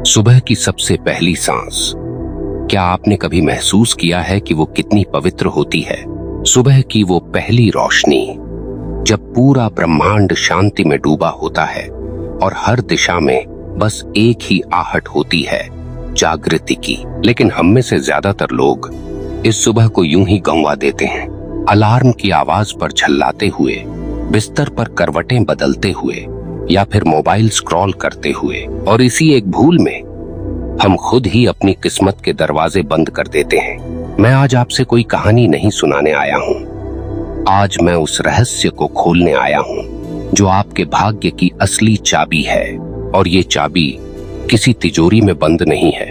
सुबह की सबसे पहली सांस, क्या आपने कभी महसूस किया है कि वो कितनी पवित्र होती है? सुबह की वो पहली रोशनी, जब पूरा ब्रह्मांड शांति में डूबा होता है और हर दिशा में बस एक ही आहट होती है, जागृति की। लेकिन हम में से ज्यादातर लोग इस सुबह को यूं ही गंवा देते हैं, अलार्म की आवाज पर झल्लाते हुए, बिस्तर पर करवटें बदलते हुए या फिर मोबाइल स्क्रॉल करते हुए। और इसी एक भूल में हम खुद ही अपनी किस्मत के दरवाजे बंद कर देते हैं। मैं आज आपसे कोई कहानी नहीं सुनाने आया हूँ। आज मैं उस रहस्य को खोलने आया हूँ जो आपके भाग्य की असली चाबी है। और ये चाबी किसी तिजोरी में बंद नहीं है,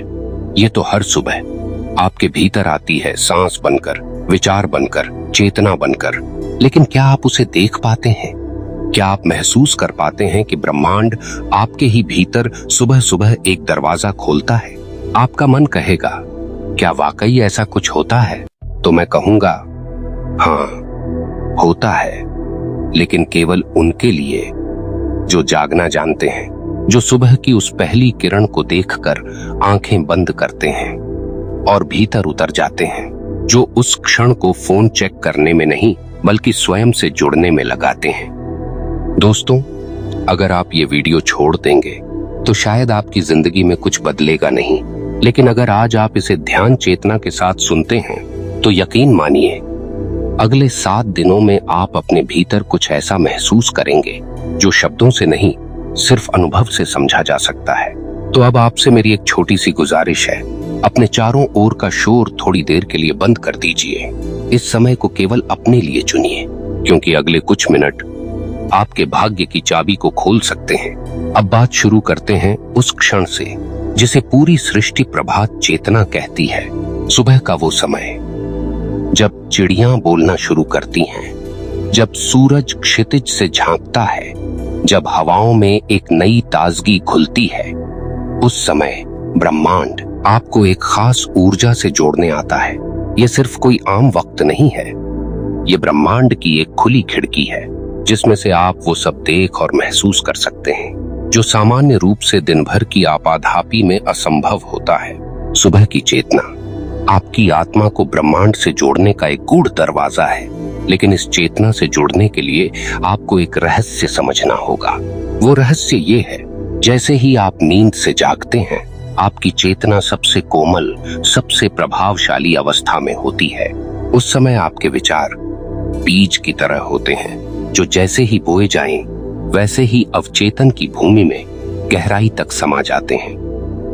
ये तो हर सुबह आपके भीतर आती है, सांस बनकर, विचार बनकर, चेतना बनकर। लेकिन क्या आप उसे देख पाते हैं? क्या आप महसूस कर पाते हैं कि ब्रह्मांड आपके ही भीतर सुबह सुबह एक दरवाजा खोलता है? आपका मन कहेगा, क्या वाकई ऐसा कुछ होता है? तो मैं कहूंगा, हाँ, होता है, लेकिन केवल उनके लिए जो जागना जानते हैं, जो सुबह की उस पहली किरण को देखकर आंखें बंद करते हैं और भीतर उतर जाते हैं, जो उस क्षण को फोन चेक करने में नहीं बल्कि स्वयं से जुड़ने में लगाते हैं। दोस्तों, अगर आप ये वीडियो छोड़ देंगे तो शायद आपकी जिंदगी में कुछ बदलेगा नहीं, लेकिन अगर आज आप इसे ध्यान चेतना के साथ सुनते हैं तो यकीन मानिए, अगले 7 दिनों में आप अपने भीतर कुछ ऐसा महसूस करेंगे जो शब्दों से नहीं, सिर्फ अनुभव से समझा जा सकता है। तो अब आपसे मेरी एक छोटी सी गुजारिश है, अपने चारों ओर का शोर थोड़ी देर के लिए बंद कर दीजिए। इस समय को केवल अपने लिए चुनिए, क्योंकि अगले कुछ मिनट आपके भाग्य की चाबी को खोल सकते हैं। अब बात शुरू करते हैं उस क्षण से जिसे पूरी सृष्टि प्रभात चेतना कहती है। सुबह का वो समय जब चिड़ियां बोलना शुरू करती हैं, जब सूरज क्षितिज से झांकता है, जब हवाओं में एक नई ताजगी खुलती है, उस समय ब्रह्मांड आपको एक खास ऊर्जा से जोड़ने आता है। ये सिर्फ कोई आम वक्त नहीं है, ये ब्रह्मांड की एक खुली खिड़की है जिसमें से आप वो सब देख और महसूस कर सकते हैं जो सामान्य रूप से दिन भर की आपाधापी में असंभव होता है। सुबह की चेतना आपकी आत्मा को ब्रह्मांड से जोड़ने का एक गूढ़ दरवाजा है, लेकिन इस चेतना से जुड़ने के लिए आपको एक रहस्य समझना होगा। वो रहस्य ये है, जैसे ही आप नींद से जागते हैं, आपकी चेतना सबसे कोमल, सबसे प्रभावशाली अवस्था में होती है। उस समय आपके विचार बीज की तरह होते हैं जो जैसे ही बोए जाएं, वैसे ही अवचेतन की भूमि में गहराई तक समा जाते हैं।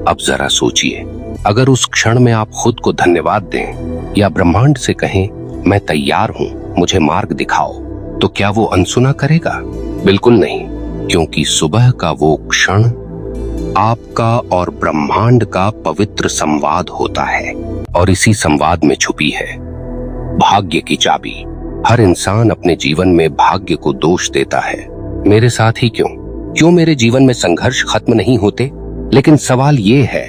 अब जरा सोचिए, अगर उस क्षण में आप खुद को धन्यवाद दें या ब्रह्मांड से कहें, मैं तैयार हूं, मुझे मार्ग दिखाओ, तो क्या वो अनसुना करेगा? बिल्कुल नहीं, क्योंकि सुबह का वो क्षण आपका और ब्रह्मांड का पवित्र संवाद होता है। और इसी संवाद में छुपी है भाग्य की चाबी। हर इंसान अपने जीवन में भाग्य को दोष देता है। मेरे साथ ही क्यों मेरे जीवन में संघर्ष खत्म नहीं होते? लेकिन सवाल ये है,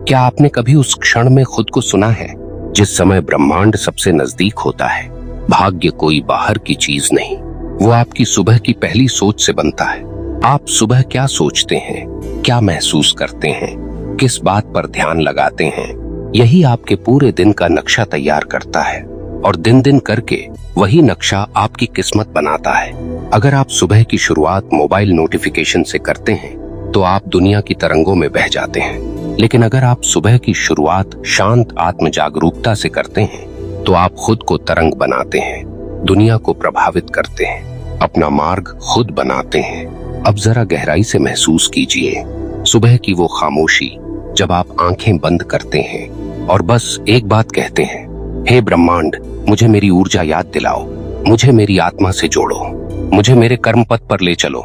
क्या आपने कभी उस क्षण में खुद को सुना है जिस समय ब्रह्मांड सबसे नजदीक होता है? भाग्य कोई बाहर की चीज नहीं, वो आपकी सुबह की पहली सोच से बनता है। आप सुबह क्या सोचते हैं, क्या महसूस करते हैं, किस बात पर ध्यान लगाते हैं, यही आपके पूरे दिन का नक्शा तैयार करता है। और दिन दिन करके वही नक्शा आपकी किस्मत बनाता है। अगर आप सुबह की शुरुआत मोबाइल नोटिफिकेशन से करते हैं तो आप दुनिया की तरंगों में बह जाते हैं, लेकिन अगर आप सुबह की शुरुआत शांत आत्म जागरूकता से करते हैं तो आप खुद को तरंग बनाते हैं, दुनिया को प्रभावित करते हैं, अपना मार्ग खुद बनाते हैं। अब जरा गहराई से महसूस कीजिए सुबह की वो खामोशी, जब आप आंखें बंद करते हैं और बस एक बात कहते हैं, हे ब्रह्मांड, मुझे मेरी ऊर्जा याद दिलाओ, मुझे मेरी आत्मा से जोड़ो, मुझे मेरे कर्म पथ पर ले चलो।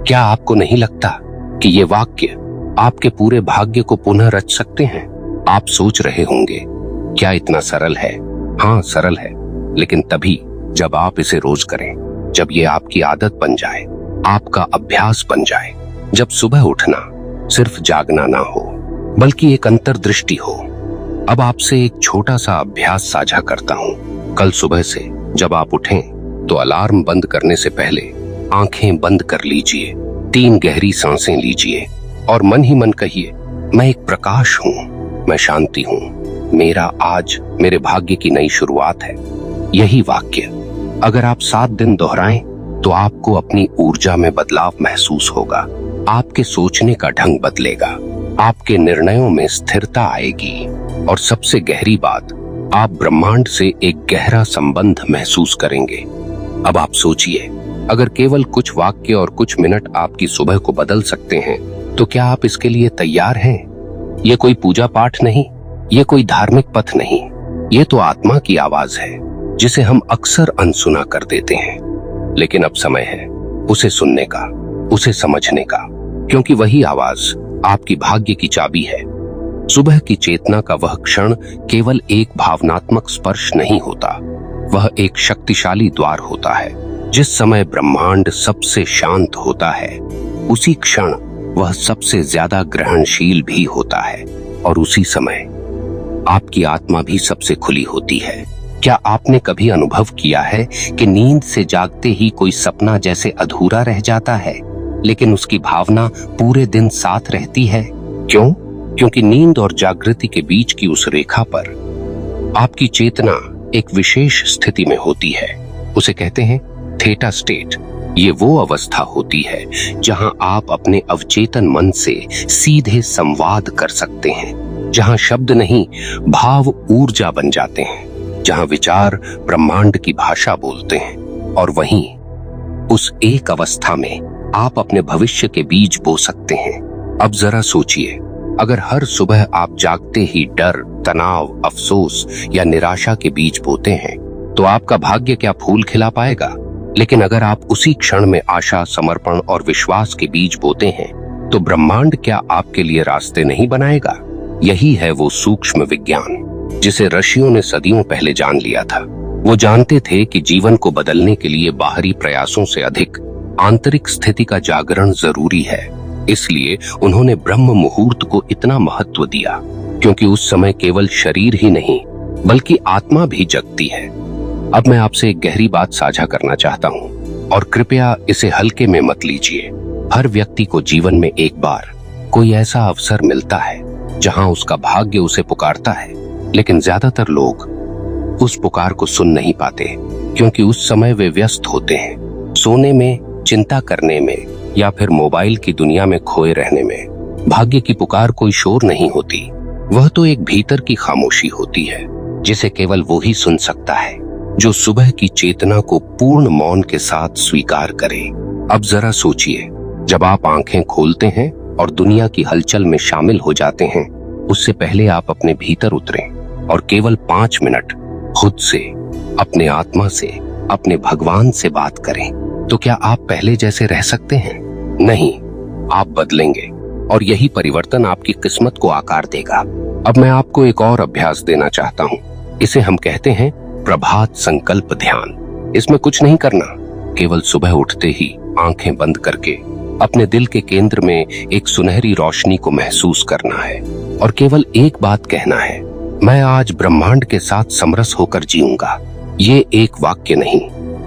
क्या आपको नहीं लगता कि ये वाक्य आपके पूरे भाग्य को पुनः रच सकते हैं? आप सोच रहे होंगे, क्या इतना सरल है? हाँ, सरल है, लेकिन तभी जब आप इसे रोज करें, जब ये आपकी आदत बन जाए, आपका अभ्यास बन जाए, जब सुबह उठना सिर्फ जागना ना हो बल्कि एक अंतर्दृष्टि हो। अब आपसे एक छोटा सा अभ्यास साझा करता हूँ। कल सुबह से जब आप उठें तो अलार्म बंद करने से पहले आंखें बंद कर लीजिए, 3 गहरी सांसें लीजिए और मन ही मन कहिए, मैं एक प्रकाश हूं, मैं शांति हूं, मेरा आज मेरे भाग्य की नई शुरुआत है। यही वाक्य अगर आप 7 दिन दोहराएं तो आपको अपनी ऊर्जा में बदलाव महसूस होगा। आपके सोचने का ढंग बदलेगा, आपके निर्णयों में स्थिरता आएगी और सबसे गहरी बात, आप ब्रह्मांड से एक गहरा संबंध महसूस करेंगे। अब आप सोचिए, अगर केवल कुछ वाक्य और कुछ मिनट आपकी सुबह को बदल सकते हैं तो क्या आप इसके लिए तैयार हैं? ये कोई पूजा पाठ नहीं, ये कोई धार्मिक पथ नहीं, ये तो आत्मा की आवाज है जिसे हम अक्सर अनसुना कर देते हैं। लेकिन अब समय है उसे सुनने का, उसे समझने का, क्योंकि वही आवाज आपकी भाग्य की चाबी है। सुबह की चेतना का वह क्षण केवल एक भावनात्मक स्पर्श नहीं होता, वह एक शक्तिशाली द्वार होता है। जिस समय ब्रह्मांड सबसे शांत होता है, उसी क्षण वह सबसे ज्यादा ग्रहणशील भी होता है और उसी समय आपकी आत्मा भी सबसे खुली होती है। क्या आपने कभी अनुभव किया है कि नींद से जागते ही कोई सपना जैसे अधूरा रह जाता है, लेकिन उसकी भावना पूरे दिन साथ रहती है? क्यों? क्योंकि नींद और जागृति के बीच की उस रेखा पर आपकी चेतना एक विशेष स्थिति में होती है। उसे कहते हैं थीटा स्टेट। ये वो अवस्था होती है जहां आप अपने अवचेतन मन से सीधे संवाद कर सकते हैं, जहां शब्द नहीं भाव ऊर्जा बन जाते हैं, जहां विचार ब्रह्मांड की भाषा बोलते हैं। और वहीं उस एक अवस्था में आप अपने भविष्य के बीज बो सकते हैं। अब जरा सोचिए, अगर हर सुबह आप जागते ही डर, तनाव, अफसोस या निराशा के बीज बोते हैं तो आपका भाग्य क्या फूल खिला पाएगा? लेकिन अगर आप उसी क्षण में आशा, समर्पण और विश्वास के बीज बोते हैं तो ब्रह्मांड क्या आपके लिए रास्ते नहीं बनाएगा? यही है वो सूक्ष्म विज्ञान जिसे ऋषियों ने सदियों पहले जान लिया था। वो जानते थे कि जीवन को बदलने के लिए बाहरी प्रयासों से अधिक आंतरिक स्थिति का जागरण जरूरी है। इसलिए उन्होंने ब्रह्म मुहूर्त को इतना महत्व दिया, क्योंकि उस समय केवल शरीर ही नहीं बल्कि आत्मा भी जगती है। अब मैं आपसे एक गहरी बात साझा करना चाहता हूँ और कृपया इसे हल्के में मत लीजिए। हर व्यक्ति को जीवन में एक बार कोई ऐसा अवसर मिलता है जहां उसका भाग्य उसे पुकारता है, लेकिन ज्यादातर लोग उस पुकार को सुन नहीं पाते, क्योंकि उस समय वे व्यस्त होते हैं, सोने में, चिंता करने में या फिर मोबाइल की दुनिया में खोए रहने में। भाग्य की पुकार कोई शोर नहीं होती, वह तो एक भीतर की खामोशी होती है जिसे केवल वो ही सुन सकता है जो सुबह की चेतना को पूर्ण मौन के साथ स्वीकार करे। अब जरा सोचिए, जब आप आंखें खोलते हैं और दुनिया की हलचल में शामिल हो जाते हैं, उससे पहले आप अपने भीतर उतरें और केवल 5 मिनट खुद से, अपने आत्मा से, अपने भगवान से बात करें। तो क्या आप पहले जैसे रह सकते हैं? नहीं, आप बदलेंगे और यही परिवर्तन आपकी किस्मत को आकार देगा। अब मैं आपको एक और अभ्यास देना चाहता हूँ। इसे हम कहते हैं प्रभात संकल्प ध्यान। इसमें कुछ नहीं करना, केवल सुबह उठते ही आंखें बंद करके अपने दिल के केंद्र में एक सुनहरी रोशनी को महसूस करना है और केवल एक बात कहना है, मैं आज ब्रह्मांड के साथ समरस होकर जीऊंगा। ये एक वाक्य नहीं,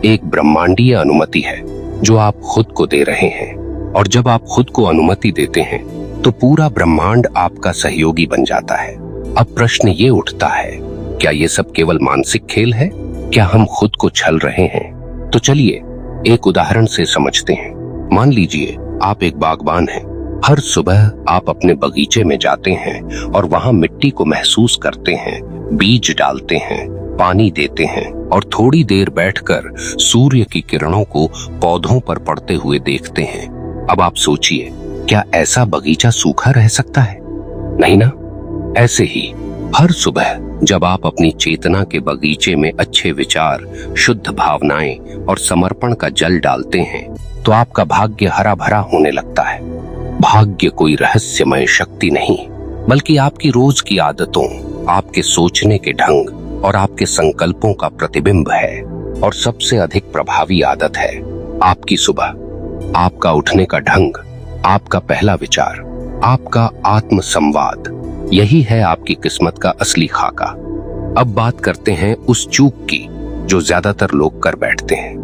एक ब्रह्मांडीय अनुमति है जो आप खुद को दे रहे हैं। और जब आप खुद को अनुमति देते हैं तो पूरा ब्रह्मांड आपका सहयोगी बन जाता है। अब प्रश्न ये उठता है, क्या ये सब केवल मानसिक खेल है? क्या हम खुद को छल रहे हैं? तो चलिए एक उदाहरण से समझते हैं। मान लीजिए आप एक बागबान हैं। हर सुबह आप अपने बगीचे में जाते हैं और वहां मिट्टी को महसूस करते हैं, बीज डालते हैं, पानी देते हैं और थोड़ी देर बैठकर सूर्य की किरणों को पौधों पर पड़ते हुए देखते हैं। अब आप सोचिए, क्या ऐसा बगीचा सूखा रह सकता है? नहीं ना? ऐसे ही हर सुबह जब आप अपनी चेतना के बगीचे में अच्छे विचार, शुद्ध भावनाएं और समर्पण का जल डालते हैं तो आपका भाग्य हरा भरा होने लगता है। भाग्य कोई रहस्यमय शक्ति नहीं, बल्कि आपकी रोज की आदतों, आपके सोचने के ढंग और आपके संकल्पों का प्रतिबिंब है। और सबसे अधिक प्रभावी आदत है आपकी सुबह, आपका उठने का ढंग, आपका पहला विचार, आपका आत्म संवाद। यही है आपकी किस्मत का असली खाका। अब बात करते हैं उस चूक की जो ज्यादातर लोग कर बैठते हैं।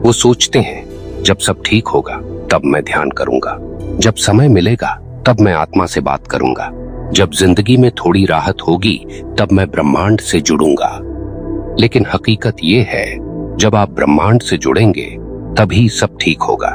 वो सोचते हैं जब सब ठीक होगा तब मैं ध्यान करूंगा, जब समय मिलेगा तब मैं आत्मा से बात करूंगा। जब जिंदगी में थोड़ी राहत होगी तब मैं ब्रह्मांड से जुड़ूंगा। लेकिन हकीकत ये है, जब आप ब्रह्मांड से जुड़ेंगे तभी सब ठीक होगा,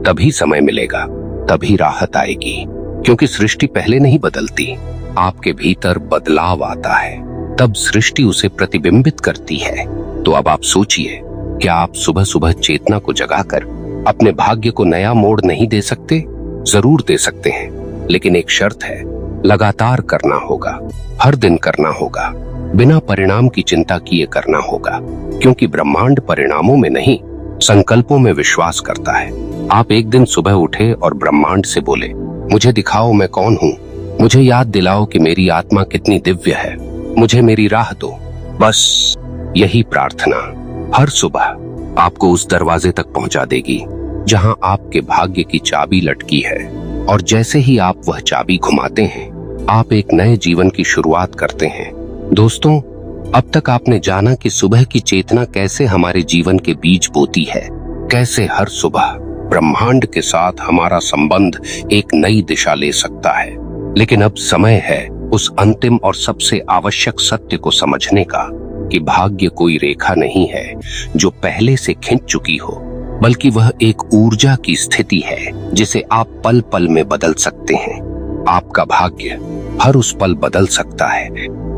तभी समय मिलेगा, तभी राहत आएगी। क्योंकि सृष्टि पहले नहीं बदलती, आपके भीतर बदलाव आता है, तब सृष्टि उसे प्रतिबिंबित करती है। तो अब आप सोचिए, क्या आप सुबह सुबह चेतना को जगाकर अपने भाग्य को नया मोड़ नहीं दे सकते? जरूर दे सकते हैं, लेकिन एक शर्त है, लगातार करना होगा, हर दिन करना होगा, बिना परिणाम की चिंता किए करना होगा। क्योंकि ब्रह्मांड परिणामों में नहीं, संकल्पों में विश्वास करता है। आप एक दिन सुबह उठे और ब्रह्मांड से बोले, मुझे दिखाओ मैं कौन हूँ, मुझे याद दिलाओ कि मेरी आत्मा कितनी दिव्य है, मुझे मेरी राह दो। बस यही प्रार्थना हर सुबह आपको उस दरवाजे तक पहुंचा देगी जहां आपके भाग्य की चाबी लटकी है। और जैसे ही आप वह चाबी घुमाते हैं, आप एक नए जीवन की शुरुआत करते हैं। दोस्तों, अब तक आपने जाना कि सुबह की चेतना कैसे हमारे जीवन के बीज बोती है, कैसे हर सुबह ब्रह्मांड के साथ हमारा संबंध एक नई दिशा ले सकता है। लेकिन अब समय है उस अंतिम और सबसे आवश्यक सत्य को समझने का कि भाग्य कोई रेखा नहीं है जो पहले से खिंच चुकी हो, बल्कि वह एक ऊर्जा की स्थिति है जिसे आप पल पल में बदल सकते हैं। आपका भाग्य हर उस पल बदल सकता है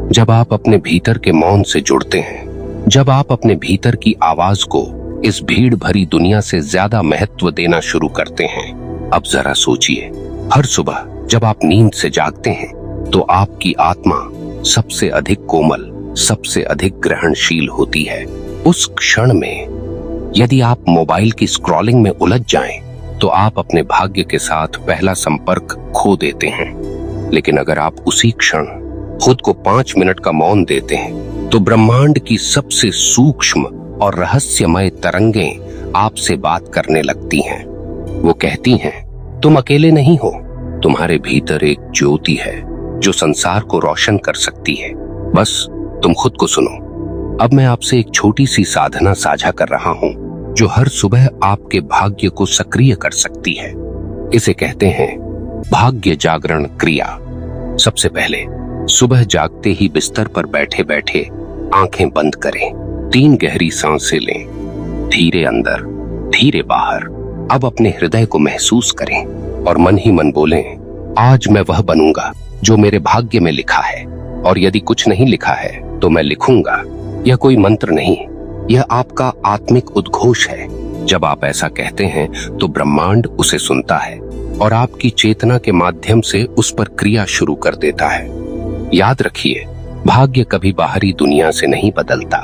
जब आप अपने भीतर के मौन से जुड़ते हैं, जब आप अपने भीतर की आवाज को इस भीड़ भरी दुनिया से ज्यादा महत्व देना शुरू करते हैं। अब जरा सोचिए, हर सुबह जब आप नींद से जागते हैं तो आपकी आत्मा सबसे अधिक कोमल, सबसे अधिक ग्रहणशील होती है। उस क्षण में यदि आप मोबाइल की स्क्रॉलिंग में उलझ जाएं, तो आप अपने भाग्य के साथ पहला संपर्क खो देते हैं। लेकिन अगर आप उसी क्षण खुद को 5 मिनट का मौन देते हैं, तो ब्रह्मांड की सबसे सूक्ष्म और रहस्यमय तरंगें आपसे बात करने लगती हैं। वो कहती हैं, तुम अकेले नहीं हो, तुम्हारे भीतर एक ज्योति है जो संसार को रोशन कर सकती है, बस तुम खुद को सुनो। अब मैं आपसे एक छोटी सी साधना साझा कर रहा हूं जो हर सुबह आपके भाग्य को सक्रिय कर सकती है। इसे कहते हैं भाग्य जागरण क्रिया। सबसे पहले सुबह जागते ही बिस्तर पर बैठे बैठे आंखें बंद करें, 3 गहरी सांसें लें, धीरे अंदर धीरे बाहर। अब अपने हृदय को महसूस करें और मन ही मन बोलें, आज मैं वह बनूंगा जो मेरे भाग्य में लिखा है, और यदि कुछ नहीं लिखा है तो मैं लिखूंगा। यह कोई मंत्र नहीं, यह आपका आत्मिक उद्घोष है। जब आप ऐसा कहते हैं तो ब्रह्मांड उसे सुनता है और आपकी चेतना के माध्यम से उस पर क्रिया शुरू कर देता है। याद रखिए, भाग्य कभी बाहरी दुनिया से नहीं बदलता,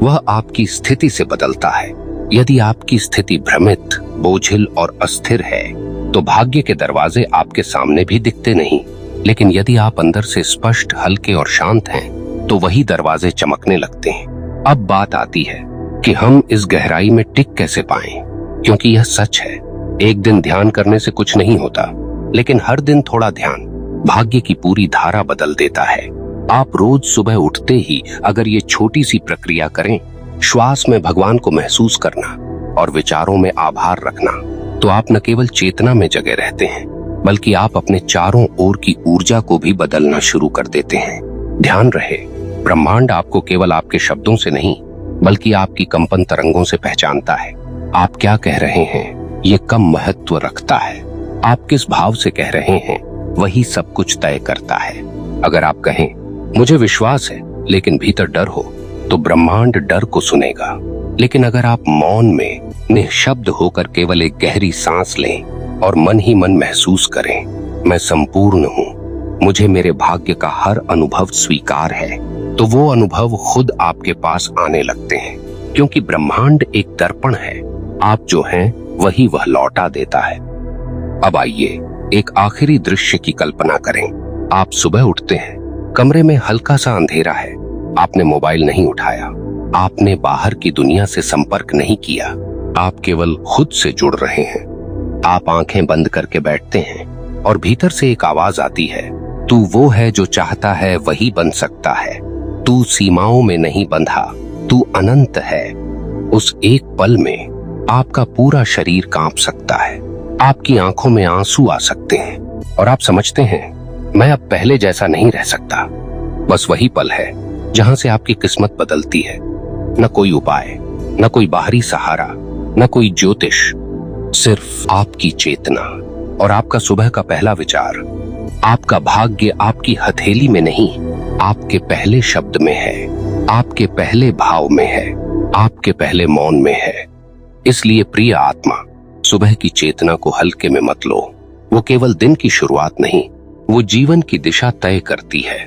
वह आपकी स्थिति से बदलता है। यदि आपकी स्थिति भ्रमित, बोझिल और अस्थिर है तो भाग्य के दरवाजे आपके सामने भी दिखते नहीं। लेकिन यदि आप अंदर से स्पष्ट, हल्के और शांत हैं, तो वही दरवाजे चमकने लगते हैं। अब बात आती है कि हम इस गहराई में टिक कैसे पाएं, क्योंकि यह सच है, एक दिन ध्यान करने से कुछ नहीं होता, लेकिन हर दिन थोड़ा ध्यान भाग्य की पूरी धारा बदल देता है। आप रोज सुबह उठते ही अगर ये छोटी सी प्रक्रिया करें, श्वास में भगवान को महसूस करना और विचारों में आभार रखना, तो आप न केवल चेतना में जगे रहते हैं, बल्कि आप अपने चारों ओर की ऊर्जा को भी बदलना शुरू कर देते हैं। ध्यान रहे, ब्रह्मांड आपको केवल आपके शब्दों से नहीं, बल्कि आपकी कंपन तरंगों से पहचानता है। आप क्या कह रहे हैं ये कम महत्व रखता है, आप किस भाव से कह रहे हैं वही सब कुछ तय करता है। अगर आप कहें मुझे विश्वास है लेकिन भीतर डर हो, तो ब्रह्मांड डर को सुनेगा। लेकिन अगर आप मौन में निःशब्द होकर केवल एक गहरी सांस लें और मन ही मन महसूस करें, मैं संपूर्ण हूँ, मुझे मेरे भाग्य का हर अनुभव स्वीकार है, तो वो अनुभव खुद आपके पास आने लगते हैं। क्योंकि ब्रह्मांड एक दर्पण है, आप जो हैं वही वह लौटा देता है। अब आइए एक आखिरी दृश्य की कल्पना करें। आप सुबह उठते हैं, कमरे में हल्का सा अंधेरा है, आपने मोबाइल नहीं उठाया, आपने बाहर की दुनिया से संपर्क नहीं किया, आप केवल खुद से जुड़ रहे हैं। आप आंखें बंद करके बैठते हैं और भीतर से एक आवाज आती है, तू वो है जो चाहता है वही बन सकता है, तू सीमाओं में नहीं बंधा, तू अनंत है। उस एक पल में आपका पूरा शरीर कांप सकता है, आपकी आंखों में आंसू आ सकते हैं और आप समझते हैं मैं अब पहले जैसा नहीं रह सकता। बस वही पल है जहां से आपकी किस्मत बदलती है। न कोई उपाय, न कोई बाहरी सहारा, न कोई ज्योतिष, सिर्फ आपकी चेतना और आपका सुबह का पहला विचार। आपका भाग्य आपकी हथेली में नहीं, आपके पहले शब्द में है, आपके पहले भाव में है, आपके पहले मौन में है। इसलिए प्रिय आत्मा, सुबह की चेतना को हल्के में मत लो। वो केवल दिन की शुरुआत नहीं, वो जीवन की दिशा तय करती है।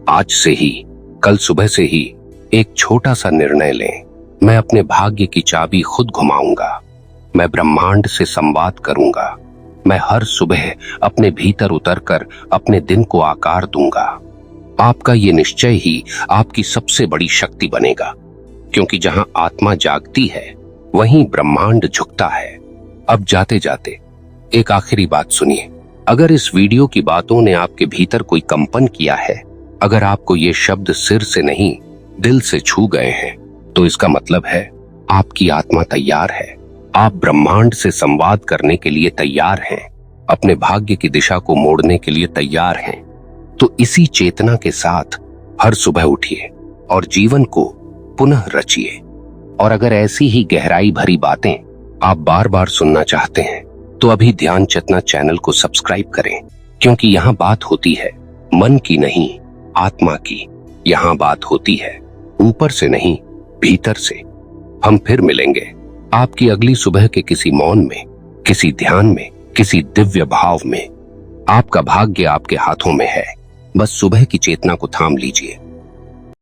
आज से ही, कल सुबह से ही एक छोटा सा निर्णय लें। मैं अपने भाग्य की चाबी खुद घुमाऊंगा। मैं ब्रह्मांड से संवाद करूंगा। मैं हर सुबह अपने भीतर उतरकर अपने दिन को आकार दूंगा। आपका ये निश्चय ही आपकी सबसे बड़ी शक्ति बनेगा, क्योंकि जहां आत्मा जागती है वहीं ब्रह्मांड झुकता है। अब जाते जाते एक आखिरी बात सुनिए। अगर इस वीडियो की बातों ने आपके भीतर कोई कंपन किया है, अगर आपको ये शब्द सिर से नहीं दिल से छू गए हैं, तो इसका मतलब है आपकी आत्मा तैयार है। आप ब्रह्मांड से संवाद करने के लिए तैयार हैं, अपने भाग्य की दिशा को मोड़ने के लिए तैयार हैं। तो इसी चेतना के साथ हर सुबह उठिए और जीवन को पुनः रचिए। और अगर ऐसी ही गहराई भरी बातें आप बार बार सुनना चाहते हैं, तो अभी ध्यान चेतना चैनल को सब्सक्राइब करें, क्योंकि यहाँ बात होती है मन की नहीं, आत्मा की। यहाँ बात होती है ऊपर से नहीं, भीतर से। हम फिर मिलेंगे आपकी अगली सुबह के किसी मौन में, किसी ध्यान में, किसी दिव्य भाव में। आपका भाग्य आपके हाथों में है। बस सुबह की चेतना को थाम लीजिए